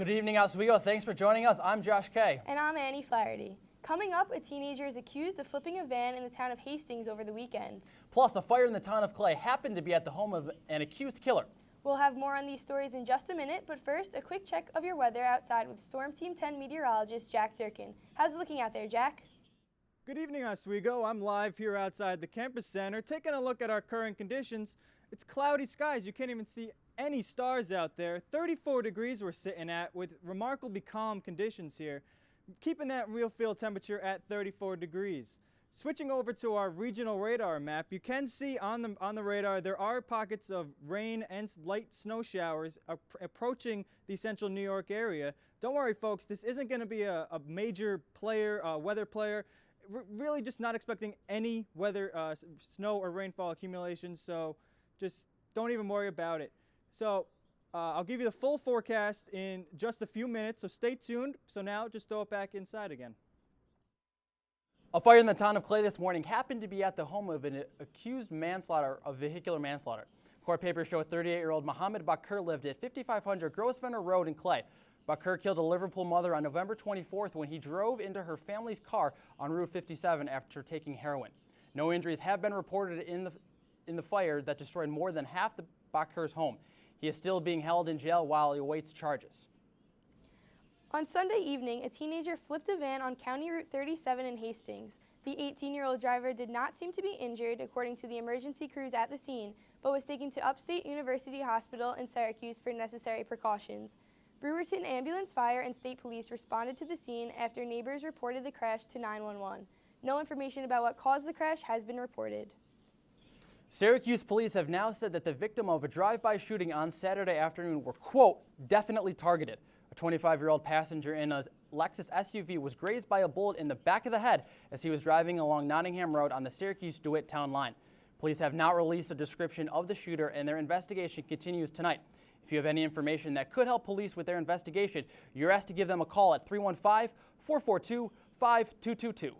Good evening, Oswego. Thanks for joining us. I'm Josh Kay. And I'm Annie Flaherty. Coming up, a teenager is accused of flipping a van in the town of Hastings over the weekend. Plus, a fire in the town of Clay happened to be at the home of an accused killer. We'll have more on these stories in just a minute, but first, a quick check of your weather outside with Storm Team 10 meteorologist Jack Durkin. How's it looking out there, Jack? Good evening, Oswego. I'm live here outside the campus center, taking a look at our current conditions. It's cloudy skies. You can't even see any stars out there. 34 degrees we're sitting at with remarkably calm conditions here, keeping that real field temperature at 34 degrees. Switching over to our regional radar map, you can see on the radar there are pockets of rain and light snow showers approaching the central New York area. Don't worry, folks, this isn't going to be a major weather player. Really just not expecting any weather, snow or rainfall accumulation, so just don't even worry about it. So I'll give you the full forecast in just a few minutes, so stay tuned. So now just throw it back inside again. A fire in the town of Clay this morning happened to be at the home of an accused manslaughter of vehicular manslaughter. Court papers show 38-year-old Mohammed Bakr lived at 5500 Grosvenor Road in Clay. Bakr killed a Liverpool mother on November 24th when he drove into her family's car on Route 57 after taking heroin. No injuries have been reported in the fire that destroyed more than half the Bakr's home. He is still being held in jail while he awaits charges. On Sunday evening, a teenager flipped a van on County Route 37 in Hastings. The 18-year-old driver did not seem to be injured, according to the emergency crews at the scene, but was taken to Upstate University Hospital in Syracuse for necessary precautions. Brewerton Ambulance, Fire, and State Police responded to the scene after neighbors reported the crash to 911. No information about what caused the crash has been reported. Syracuse police have now said that the victim of a drive-by shooting on Saturday afternoon were, quote, definitely targeted. A 25-year-old passenger in a Lexus SUV was grazed by a bullet in the back of the head as he was driving along Nottingham Road on the Syracuse-DeWitt town line. Police have not released a description of the shooter, and their investigation continues tonight. If you have any information that could help police with their investigation, you're asked to give them a call at 315-442-5222.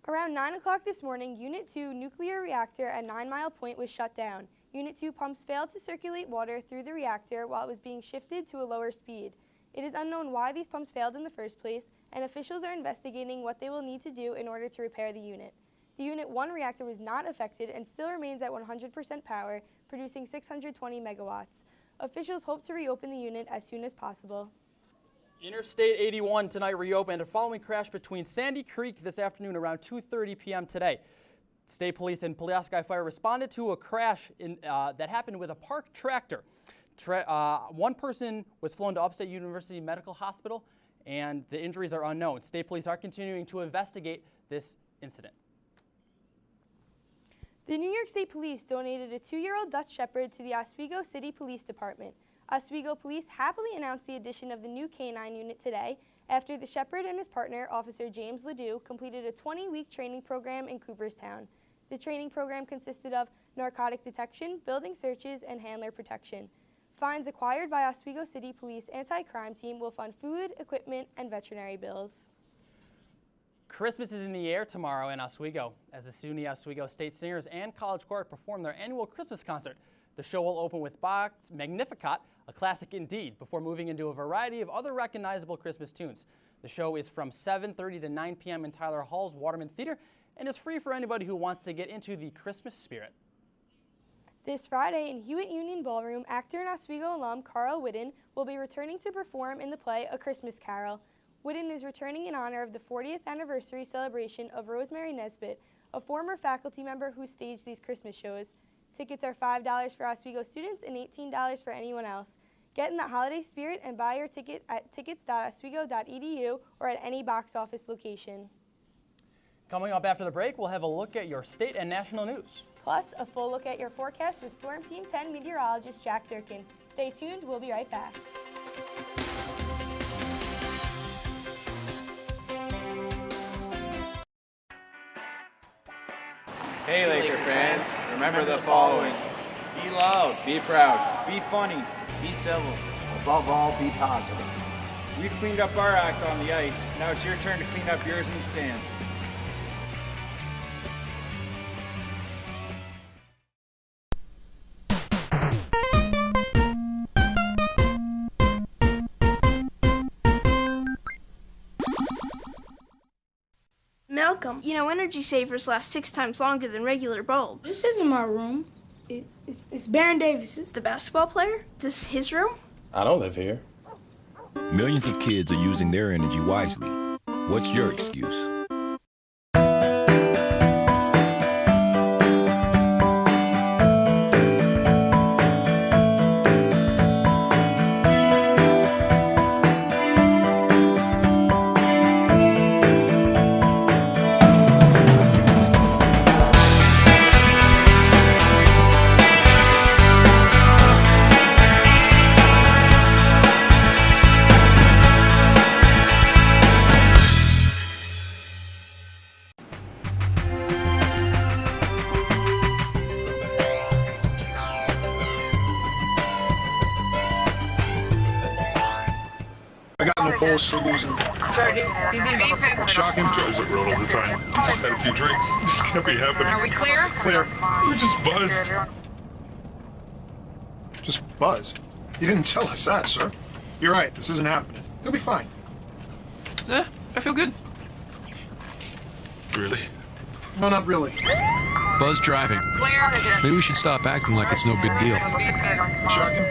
Around 9 o'clock this morning, Unit 2 nuclear reactor at 9 Mile Point was shut down. Unit 2 pumps failed to circulate water through the reactor while it was being shifted to a lower speed. It is unknown why these pumps failed in the first place, and officials are investigating what they will need to do in order to repair the unit. The Unit 1 reactor was not affected and still remains at 100% power, producing 620 megawatts. Officials hope to reopen the unit as soon as possible. Interstate 81 tonight reopened a following crash between Sandy Creek this afternoon around 2:30 p.m. today. State Police and Pulaski Fire responded to a crash that happened with a parked tractor. One person was flown to Upstate University Medical Hospital, and the injuries are unknown. State Police are continuing to investigate this incident. The New York State Police donated a 2-year-old Dutch Shepherd to the Oswego City Police Department. Oswego Police happily announced the addition of the new canine unit today after the Shepherd and his partner, Officer James Ledoux, completed a 20-week training program in Cooperstown. The training program consisted of narcotic detection, building searches, and handler protection. Fines acquired by Oswego City Police Anti-Crime Team will fund food, equipment, and veterinary bills. Christmas is in the air tomorrow in Oswego as the SUNY Oswego State Singers and College Choir perform their annual Christmas concert. The show will open with Bach's Magnificat, a classic indeed, before moving into a variety of other recognizable Christmas tunes. The show is from 7:30 to 9 p.m. in Tyler Hall's Waterman Theater and is free for anybody who wants to get into the Christmas spirit. This Friday in Hewitt Union Ballroom, actor and Oswego alum Carl Whitten will be returning to perform in the play A Christmas Carol. Whitten is returning in honor of the 40th anniversary celebration of Rosemary Nesbitt, a former faculty member who staged these Christmas shows. Tickets are $5 for Oswego students and $18 for anyone else. Get in the holiday spirit and buy your ticket at tickets.oswego.edu or at any box office location. Coming up after the break, we'll have a look at your state and national news. Plus, a full look at your forecast with Storm Team 10 meteorologist Jack Durkin. Stay tuned, we'll be right back. Hey Laker fans, remember the following. Be loud, be proud, be funny, be civil. Above all, be positive. We've cleaned up our act on the ice. Now it's your turn to clean up yours in the stands. How come? You know, energy savers last 6 times longer than regular bulbs. This isn't my room. It's Baron Davis's. The basketball player? This is his room? I don't live here. Millions of kids are using their energy wisely. What's your excuse? I got no balls to losing. Shocking drugs it road all the time. Just had a few drinks. Just can't be happening. Are we clear? Clear. We're just buzzed. Just buzzed. You didn't tell us that, sir. You're right. This isn't happening. He'll be fine. I feel good. Really? No, not really. Buzz driving. Clear. Maybe we should stop acting like it's no big deal. Shocking.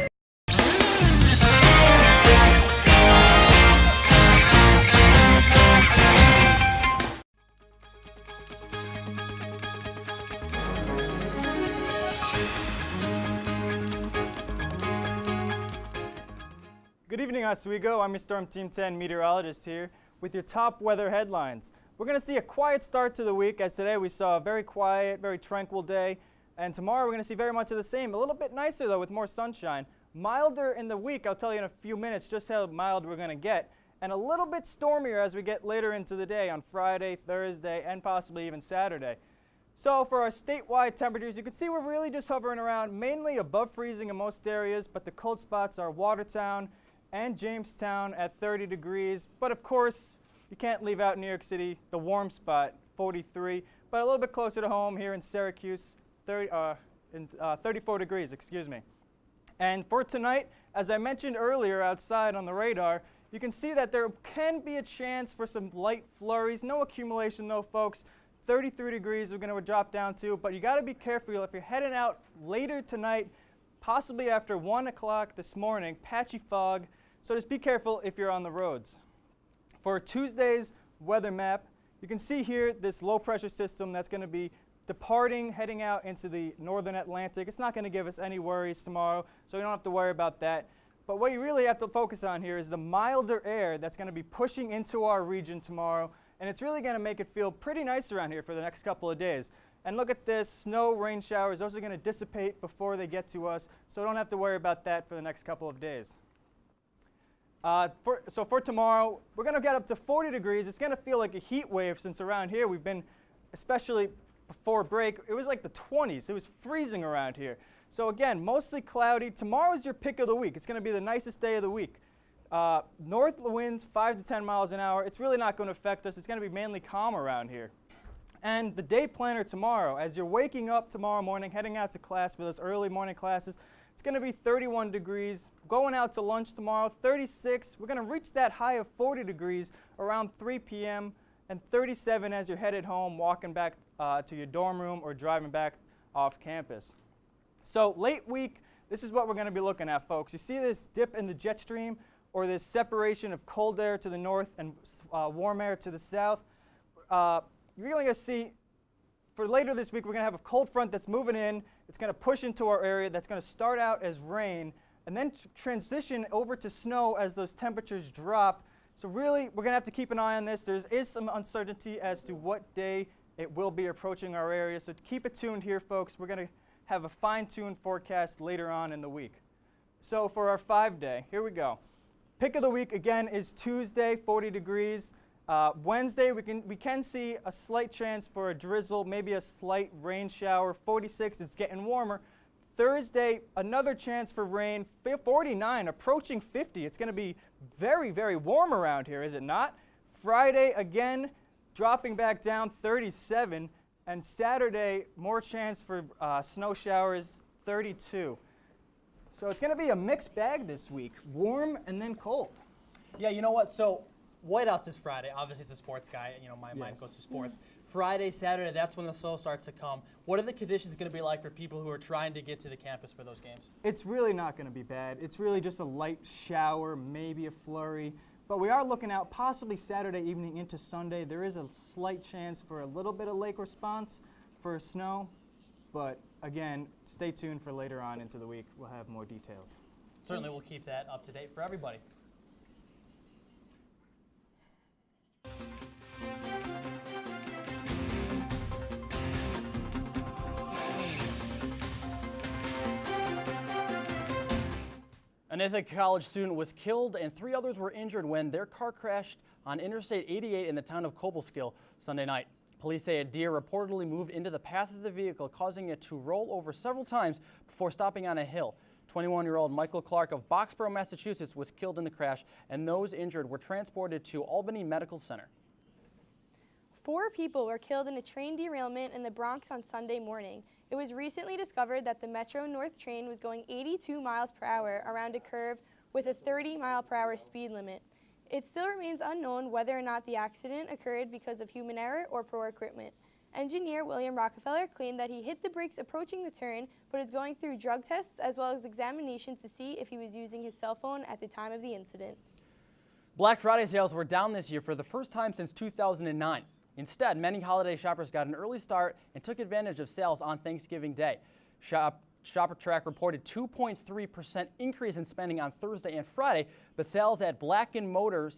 Good evening, Oswego. I'm your Storm Team 10 meteorologist here with your top weather headlines. We're going to see a quiet start to the week, as today we saw a very quiet, very tranquil day. And tomorrow we're going to see very much of the same. A little bit nicer, though, with more sunshine. Milder in the week. I'll tell you in a few minutes just how mild we're going to get. And a little bit stormier as we get later into the day on Friday, Thursday, and possibly even Saturday. So for our statewide temperatures, you can see we're really just hovering around mainly above freezing in most areas, but the cold spots are Watertown and Jamestown at 30 degrees. But of course, you can't leave out New York City, the warm spot, 43. But a little bit closer to home here in Syracuse, 34 degrees, excuse me. And for tonight, as I mentioned earlier outside on the radar, you can see that there can be a chance for some light flurries. No accumulation though, folks. 33 degrees we're going to drop down to, but you got to be careful if you're heading out later tonight, possibly after 1 o'clock this morning, patchy fog. So just be careful if you're on the roads. For Tuesday's weather map, you can see here this low pressure system that's going to be departing, heading out into the northern Atlantic. It's not going to give us any worries tomorrow, so you don't have to worry about that. But what you really have to focus on here is the milder air that's going to be pushing into our region tomorrow, and it's really going to make it feel pretty nice around here for the next couple of days. And look at this, snow, rain showers, those are going to dissipate before they get to us, so don't have to worry about that for the next couple of days. So for tomorrow, we're going to get up to 40 degrees. It's going to feel like a heat wave since around here we've been, especially before break, it was like the 20s. It was freezing around here. So again, mostly cloudy. Tomorrow's your pick of the week. It's going to be the nicest day of the week. North winds 5 to 10 miles an hour. It's really not going to affect us. It's going to be mainly calm around here. And the day planner tomorrow, as you're waking up tomorrow morning, heading out to class for those early morning classes, it's going to be 31 degrees. Going out to lunch tomorrow, 36. We're going to reach that high of 40 degrees around 3 p.m. and 37 as you're headed home, walking back to your dorm room or driving back off campus. So late week, this is what we're going to be looking at, folks. You see this dip in the jet stream or this separation of cold air to the north and warm air to the south. You're really going to see, for later this week, we're going to have a cold front that's moving in. It's going to push into our area. That's going to start out as rain and then transition over to snow as those temperatures drop. So really, we're going to have to keep an eye on this. There is some uncertainty as to what day it will be approaching our area. So keep it tuned here, folks. We're going to have a fine-tuned forecast later on in the week. So for our 5-day, here we go. Pick of the week, again, is Tuesday, 40 degrees. Wednesday, we can see a slight chance for a drizzle, maybe a slight rain shower. 46, it's getting warmer. Thursday, another chance for rain. 49, approaching 50. It's going to be very, very warm around here, is it not? Friday, again, dropping back down, 37. And Saturday, more chance for snow showers, 32. So it's going to be a mixed bag this week, warm and then cold. Yeah, you know what? So White House is Friday. Obviously, it's a sports guy. You know, my mind goes to sports. Friday, Saturday, that's when the snow starts to come. What are the conditions going to be like for people who are trying to get to the campus for those games? It's really not going to be bad. It's really just a light shower, maybe a flurry. But we are looking out possibly Saturday evening into Sunday. There is a slight chance for a little bit of lake response for snow. But again, stay tuned for later on into the week. We'll have more details. Certainly, we'll keep that up to date for everybody. An Ithaca College student was killed and 3 others were injured when their car crashed on Interstate 88 in the town of Cobleskill Sunday night. Police say a deer reportedly moved into the path of the vehicle, causing it to roll over several times before stopping on a hill. 21-year-old Michael Clark of Boxborough, Massachusetts was killed in the crash, and those injured were transported to Albany Medical Center. 4 people were killed in a train derailment in the Bronx on Sunday morning. It was recently discovered that the Metro North train was going 82 miles per hour around a curve with a 30-mile-per-hour speed limit. It still remains unknown whether or not the accident occurred because of human error or poor equipment. Engineer William Rockefeller claimed that he hit the brakes approaching the turn, but is going through drug tests as well as examinations to see if he was using his cell phone at the time of the incident. Black Friday sales were down this year for the first time since 2009. Instead, many holiday shoppers got an early start and took advantage of sales on Thanksgiving Day. ShopperTrack reported 2.3% increase in spending on Thursday and Friday, but sales at Black & Motor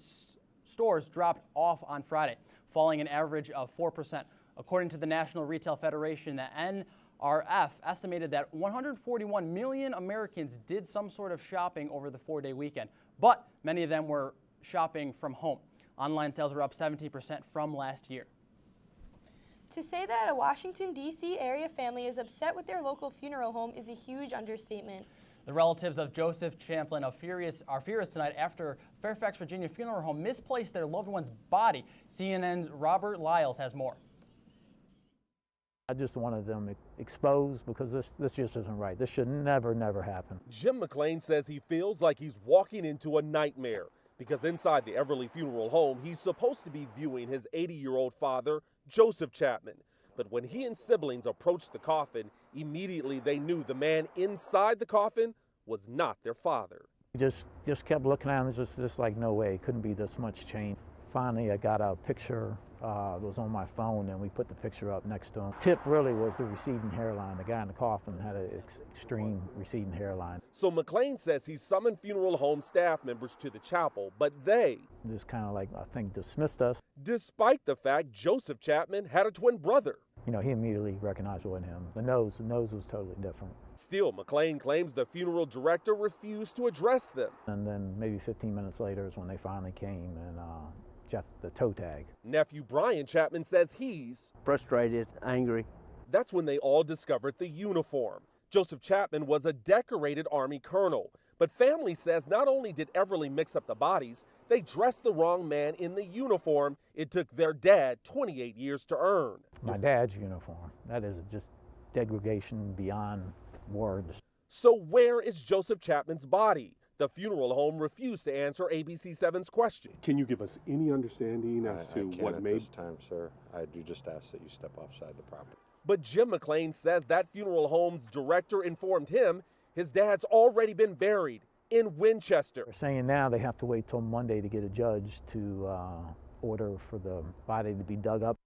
stores dropped off on Friday, falling an average of 4%. According to the National Retail Federation, the NRF estimated that 141 million Americans did some sort of shopping over the 4-day weekend, but many of them were shopping from home. Online sales were up 17% from last year. To say that a Washington, D.C. area family is upset with their local funeral home is a huge understatement. The relatives of Joseph Champlin are furious tonight after Fairfax, Virginia funeral home misplaced their loved one's body. CNN's Robert Lyles has more. I just wanted them exposed because this just isn't right. This should never happen. Jim McLean says he feels like he's walking into a nightmare because inside the Everly Funeral Home, he's supposed to be viewing his 80-year-old father, Joseph Chapman. But when he and siblings approached the coffin, immediately they knew the man inside the coffin was not their father. Just kept looking at him. It's just like, no way, it couldn't be this much change. Finally, I got a picture that was on my phone, and we put the picture up next to him. Tip really was the receding hairline. The guy in the coffin had an extreme receding hairline. So McLean says he summoned funeral home staff members to the chapel, but they just kind of like, I think, dismissed us. Despite the fact Joseph Chapman had a twin brother. You know, he immediately recognized it wasn't him. The nose was totally different. Still, McLean claims the funeral director refused to address them. And then maybe 15 minutes later is when they finally came and checked the toe tag. Nephew Brian Chapman says he's frustrated, angry. That's when they all discovered the uniform. Joseph Chapman was a decorated Army colonel. But family says not only did Everly mix up the bodies, they dressed the wrong man in the uniform it took their dad 28 years to earn. My dad's uniform. That is just degradation beyond words. So where is Joseph Chapman's body? The funeral home refused to answer ABC7's question. Can you give us any understanding as to what made this time, sir? I do just ask that you step offside the property. But Jim McLean says that funeral home's director informed him his dad's already been buried in Winchester. They're saying now they have to wait till Monday to get a judge to order for the body to be dug up.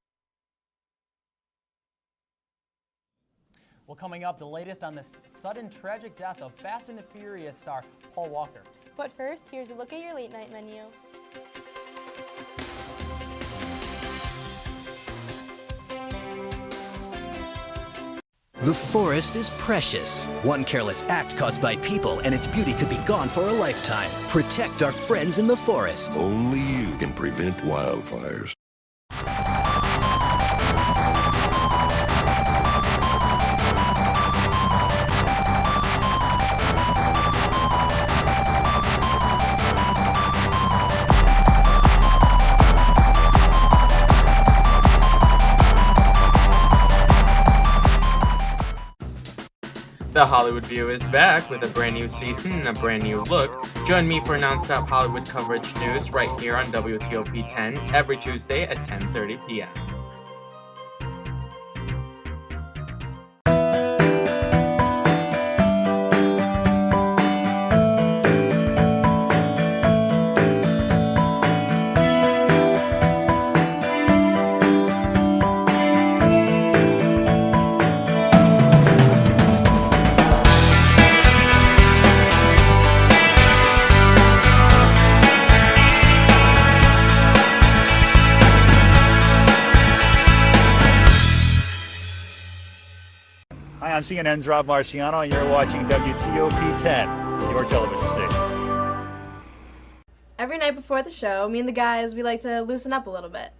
Well, coming up, the latest on the sudden tragic death of Fast and the Furious star Paul Walker. But first, here's a look at your late night menu. The forest is precious. One careless act caused by people and its beauty could be gone for a lifetime. Protect our friends in the forest. Only you can prevent wildfires. The Hollywood View is back with a brand new season and a brand new look. Join me for non-stop Hollywood coverage news right here on WTOP 10 every Tuesday at 10:30 p.m. Hi, I'm CNN's Rob Marciano, and you're watching WTOP 10, your television station. Every night before the show, me and the guys, we like to loosen up a little bit.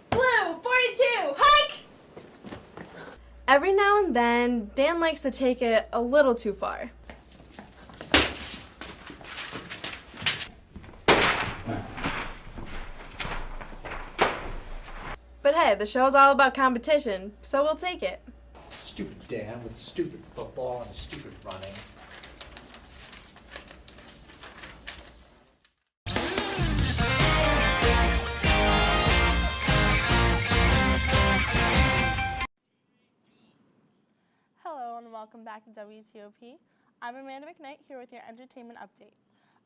Blue, 42, hike! Every now and then, Dan likes to take it a little too far. But hey, the show's all about competition, so we'll take it. Stupid Dan with stupid football and stupid running. Hello and welcome back to WTOP. I'm Amanda McKnight here with your entertainment update.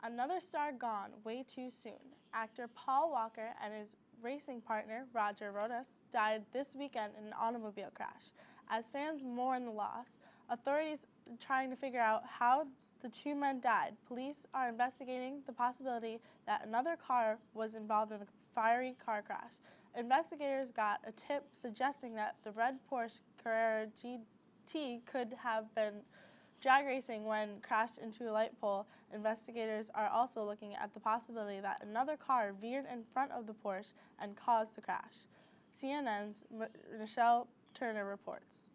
Another star gone way too soon. Actor Paul Walker and his racing partner Roger Rodas died this weekend in an automobile crash. As fans mourn the loss, authorities are trying to figure out how the two men died. Police are investigating the possibility that another car was involved in the fiery car crash. Investigators got a tip suggesting that the red Porsche Carrera GT could have been drag racing when crashed into a light pole. Investigators are also looking at the possibility that another car veered in front of the Porsche and caused the crash. CNN's Michelle Turner reports.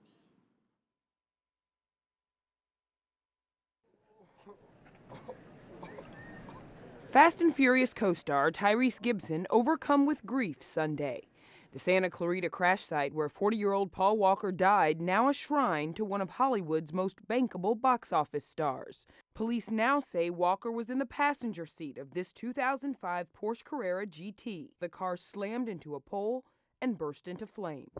Fast and Furious co-star Tyrese Gibson overcome with grief Sunday. The Santa Clarita crash site where 40-year-old Paul Walker died, now a shrine to one of Hollywood's most bankable box office stars. Police now say Walker was in the passenger seat of this 2005 Porsche Carrera GT. The car slammed into a pole and burst into flames.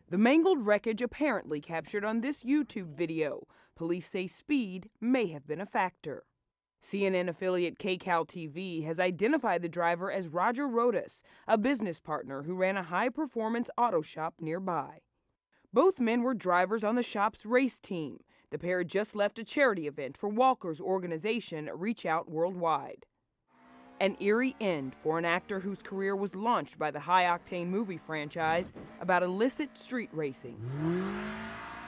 The mangled wreckage apparently captured on this YouTube video. Police say speed may have been a factor. CNN affiliate KCAL TV has identified the driver as Roger Rodas, a business partner who ran a high-performance auto shop nearby. Both men were drivers on the shop's race team. The pair had just left a charity event for Walker's organization, Reach Out Worldwide. An eerie end for an actor whose career was launched by the high-octane movie franchise about illicit street racing.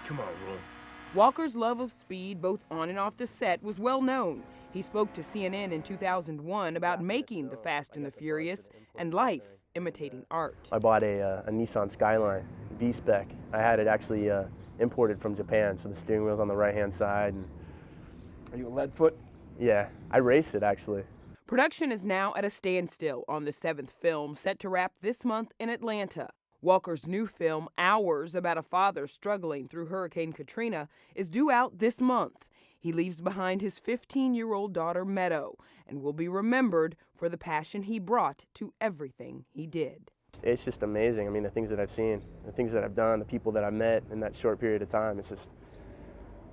Come on, Roy. Walker's love of speed, both on and off the set, was well known. He spoke to CNN in 2001 about making The Fast and the Furious and life imitating art. I bought a Nissan Skyline V-Spec. I had it actually imported from Japan, so the steering wheel's on the right-hand side. And are you a lead foot? Yeah, I race it actually. Production is now at a standstill on the 7th film, set to wrap this month in Atlanta. Walker's new film, Hours, about a father struggling through Hurricane Katrina, is due out this month. He leaves behind his 15-year-old daughter, Meadow, and will be remembered for the passion he brought to everything he did. It's just amazing. I mean, the things that I've seen, the things that I've done, the people that I've met in that short period of time, it's just,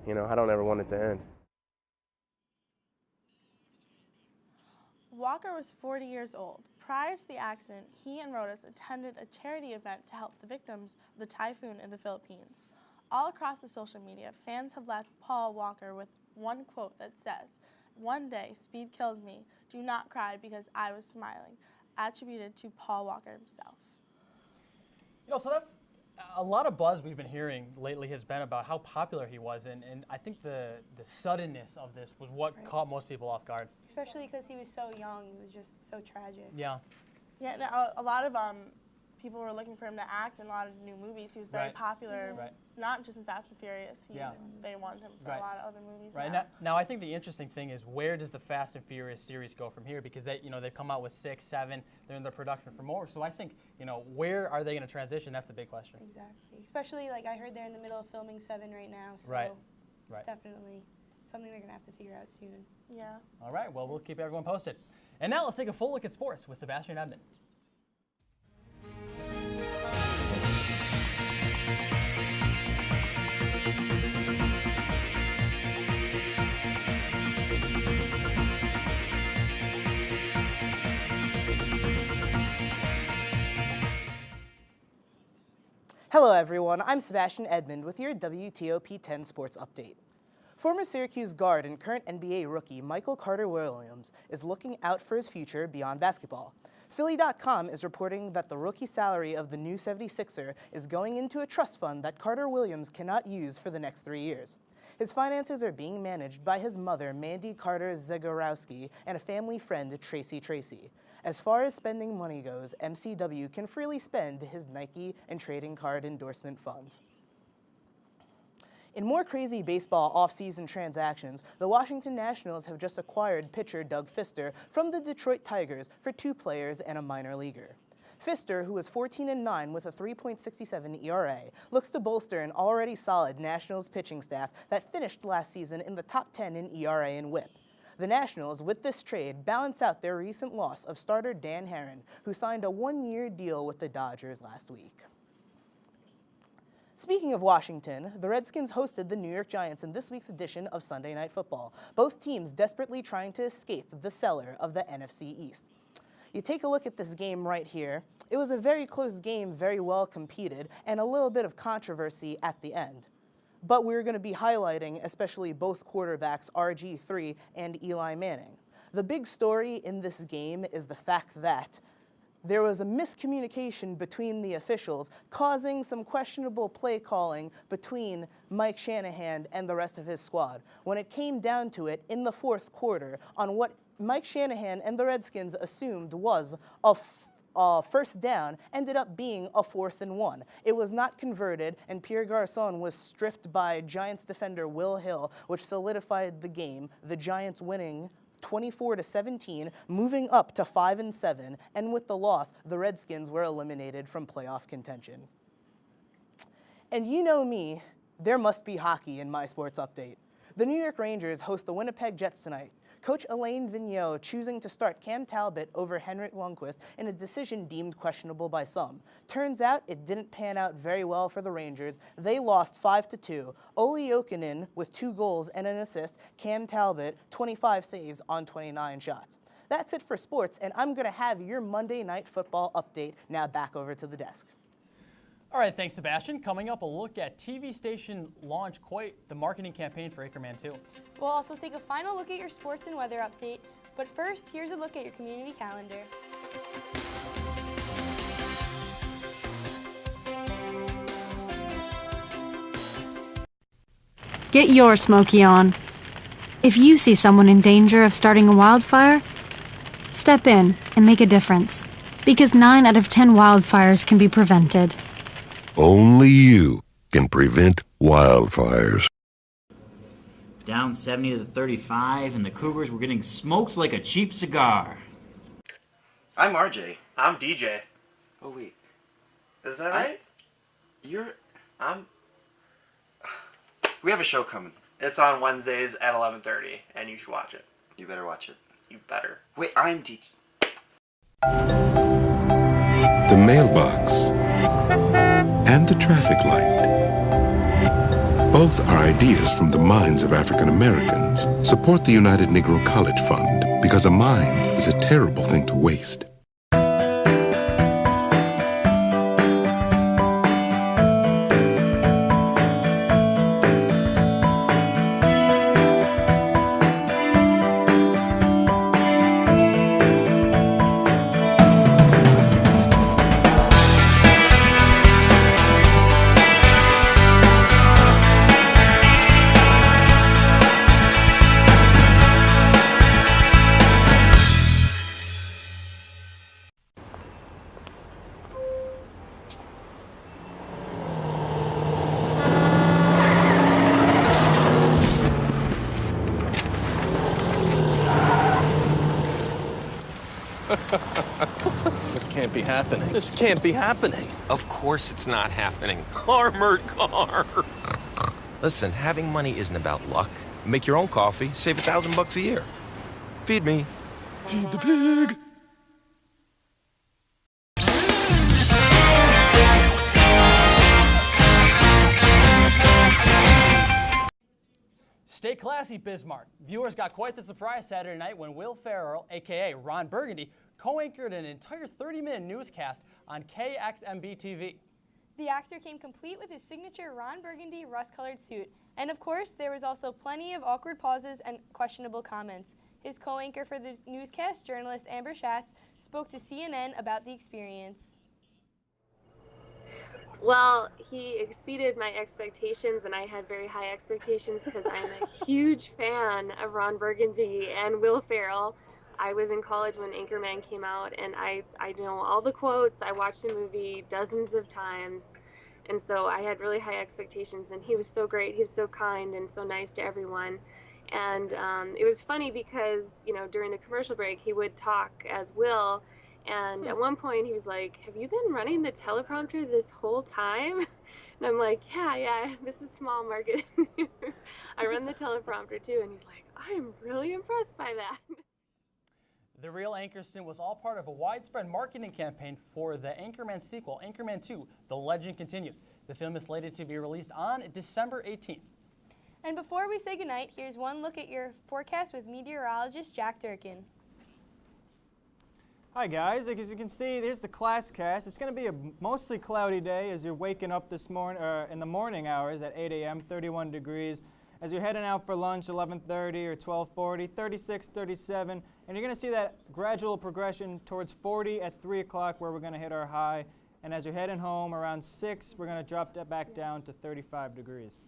you know, I don't ever want it to end. Walker was 40 years old. Prior to the accident, he and Rodas attended a charity event to help the victims of the typhoon in the Philippines. All across the social media, fans have left Paul Walker with one quote that says, "One day, speed kills me. Do not cry because I was smiling," attributed to Paul Walker himself. You know, so that's a lot of buzz we've been hearing lately has been about how popular he was, and I think the suddenness of this was what caught most people off guard. Especially because he was so young, it was just so tragic. Yeah. Yeah, a lot of people were looking for him to act in a lot of new movies. He was very popular, not just in Fast and Furious. They wanted him for a lot of other movies. Right. Now, I think the interesting thing is, where does the Fast and Furious series go from here? Because they've come out with 6, 7, they're in the production for more. So I think, where are they going to transition? That's the big question. Exactly. Especially, like, I heard they're in the middle of filming 7 right now. So. Right. Right. It's definitely something they're going to have to figure out soon. Yeah. All right, well, we'll keep everyone posted. And now let's take a full look at sports with Sebastian Edmond. Hello everyone, I'm Sebastian Edmond with your WTOP 10 Sports Update. Former Syracuse guard and current NBA rookie Michael Carter-Williams is looking out for his future beyond basketball. Philly.com is reporting that the rookie salary of the new 76er is going into a trust fund that Carter-Williams cannot use for the next 3 years. His finances are being managed by his mother, Mandy Carter-Zagorowski, and a family friend, Tracy Tracy. As far as spending money goes, MCW can freely spend his Nike and trading card endorsement funds. In more crazy baseball offseason transactions, the Washington Nationals have just acquired pitcher Doug Fister from the Detroit Tigers for 2 players and a minor leaguer. Fister, who is 14-9 with a 3.67 ERA, looks to bolster an already solid Nationals pitching staff that finished last season in the top 10 in ERA and WHIP. The Nationals, with this trade, balance out their recent loss of starter Dan Herron, who signed a 1-year deal with the Dodgers last week. Speaking of Washington, the Redskins hosted the New York Giants in this week's edition of Sunday Night Football, both teams desperately trying to escape the cellar of the NFC East. You take a look at this game right here. It was a very close game, very well competed, and a little bit of controversy at the end. But we're going to be highlighting especially both quarterbacks, RG3 and Eli Manning. The big story in this game is the fact that there was a miscommunication between the officials, causing some questionable play calling between Mike Shanahan and the rest of his squad. When it came down to it in the fourth quarter, on what Mike Shanahan and the Redskins assumed was a first down, ended up being a 4th and 1. It was not converted, and Pierre Garçon was stripped by Giants defender Will Hill, which solidified the game, the Giants winning 24-17, moving up to 5-7, and with the loss, the Redskins were eliminated from playoff contention. And you know me, there must be hockey in my sports update. The New York Rangers host the Winnipeg Jets tonight. Coach Alain Vigneault choosing to start Cam Talbot over Henrik Lundqvist in a decision deemed questionable by some. Turns out it didn't pan out very well for the Rangers. They lost 5-2. Olli Jokinen with 2 goals and an assist. Cam Talbot, 25 saves on 29 shots. That's it for sports, and I'm going to have your Monday Night Football update. Now back over to the desk. All right, thanks, Sebastian. Coming up, a look at TV station launch quite the marketing campaign for Anchorman 2. We'll also take a final look at your sports and weather update. But first, here's a look at your community calendar. Get your Smokey on. If you see someone in danger of starting a wildfire, step in and make a difference. Because 9 out of 10 wildfires can be prevented. Only you can prevent wildfires. Down 70-35, and the Cougars were getting smoked like a cheap cigar. I'm RJ. I'm DJ. Oh, wait. Is that right? We have a show coming. It's on Wednesdays at 11:30, and you should watch it. You better watch it. You better. Wait, I'm DJ. The mailbox and the traffic light. Both are ideas from the minds of African Americans. Support the United Negro College Fund, because a mind is a terrible thing to waste. This can't be happening. This can't be happening. Of course it's not happening. Armored car. Listen, having money isn't about luck. Make your own coffee, save $1,000 a year. Feed me. Feed the pig. Stay classy, Bismarck. Viewers got quite the surprise Saturday night when Will Ferrell, a.k.a. Ron Burgundy, co-anchored an entire 30-minute newscast on KXMB TV. The actor came complete with his signature Ron Burgundy rust-colored suit. And of course, there was also plenty of awkward pauses and questionable comments. His co-anchor for the newscast, journalist Amber Schatz, spoke to CNN about the experience. Well, he exceeded my expectations, and I had very high expectations because I'm a huge fan of Ron Burgundy and Will Ferrell. I was in college when Anchorman came out, and I know all the quotes. I watched the movie dozens of times, and so I had really high expectations, and he was so great. He was so kind and so nice to everyone. And it was funny because, you know, during the commercial break, he would talk as Will, and at one point he was like, "Have you been running the teleprompter this whole time?" And I'm like, yeah, this is small market. I run the teleprompter too. And he's like, "I'm really impressed by that." The real Anchorston was all part of a widespread marketing campaign for the Anchorman sequel, Anchorman 2, The Legend Continues. The film is slated to be released on December 18th. And before we say goodnight, here's one look at your forecast with meteorologist Jack Durkin. Hi guys, as you can see, here's the class cast. It's going to be a mostly cloudy day as you're waking up this morning, in the morning hours at 8 a.m., 31 degrees. As you're heading out for lunch, 11:30 or 12:40, 36, 37, and you're going to see that gradual progression towards 40 at 3 o'clock where we're going to hit our high. And as you're heading home around 6, we're going to drop that back down to 35 degrees.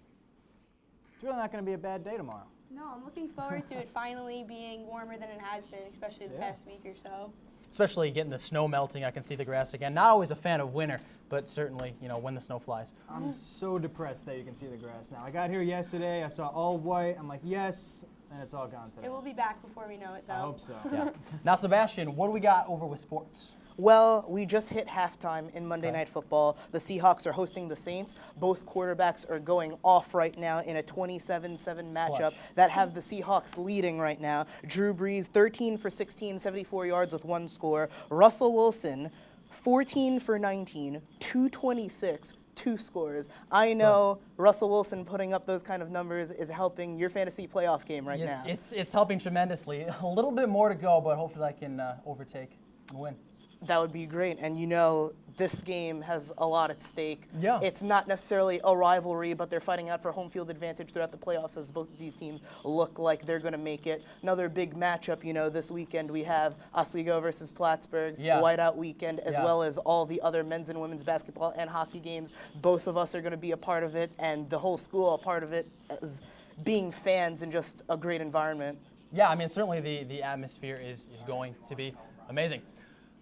It's really not going to be a bad day tomorrow. No, I'm looking forward to it finally being warmer than it has been, especially the past week or so. Especially getting the snow melting, I can see the grass again. Not always a fan of winter, but certainly, you know, when the snow flies. I'm so depressed that you can see the grass now. I got here yesterday, I saw all white, I'm like, yes, and it's all gone today. It will be back before we know it, though. I hope so. Yeah. Now, Sebastian, what do we got over with sports? Well, we just hit halftime in Monday Night Football. The Seahawks are hosting the Saints. Both quarterbacks are going off right now in a 27-7 matchup that have the Seahawks leading right now. Drew Brees, 13 for 16, 74 yards with one score. Russell Wilson, 14 for 19, 226, 2 scores. I know Russell Wilson putting up those kind of numbers is helping your fantasy playoff game right now. It's helping tremendously. A little bit more to go, but hopefully I can overtake and win. That would be great. And you know, this game has a lot at stake. Yeah. It's not necessarily a rivalry, but they're fighting out for home field advantage throughout the playoffs as both of these teams look like they're going to make it. Another big matchup, you know, this weekend we have Oswego versus Plattsburgh, whiteout weekend, as well as all the other men's and women's basketball and hockey games. Both of us are going to be a part of it, and the whole school a part of it as being fans and just a great environment. Yeah, I mean, certainly the atmosphere is going to be amazing.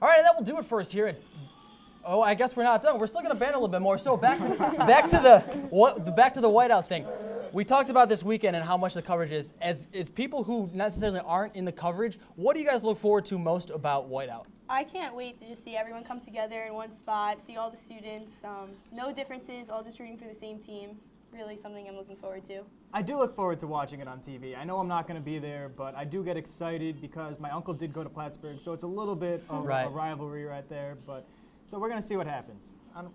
All right, and that will do it for us here at, oh, I guess we're not done. We're still going to banter a little bit more. So back to the whiteout thing. We talked about this weekend and how much the coverage is. As people who necessarily aren't in the coverage, what do you guys look forward to most about whiteout? I can't wait to just see everyone come together in one spot, see all the students, no differences, all just rooting for the same team. Really something I'm looking forward to. I do look forward to watching it on TV. I know I'm not going to be there, but I do get excited because my uncle did go to Plattsburgh, so it's a little bit of a rivalry right there. But so we're going to see what happens. I'm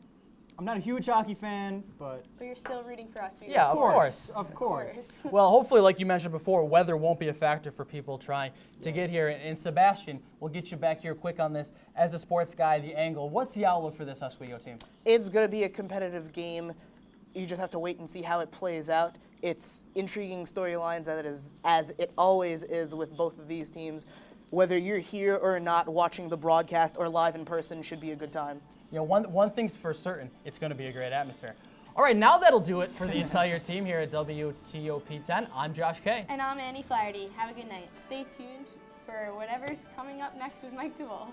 not a huge hockey fan, but you're still rooting for us. Yeah, of course. Of course. Well, hopefully, like you mentioned before, weather won't be a factor for people trying to get here. And Sebastian, we'll get you back here quick on this. As a sports guy, the angle, what's the outlook for this Oswego team? It's going to be a competitive game. You just have to wait and see how it plays out. It's intriguing storylines as it always is with both of these teams. Whether you're here or not watching the broadcast or live in person should be a good time. You know, one thing's for certain, it's going to be a great atmosphere. All right, now that'll do it for the entire team here at WTOP 10. I'm Josh Kay. And I'm Annie Flaherty. Have a good night. Stay tuned for whatever's coming up next with Mike DeWolf.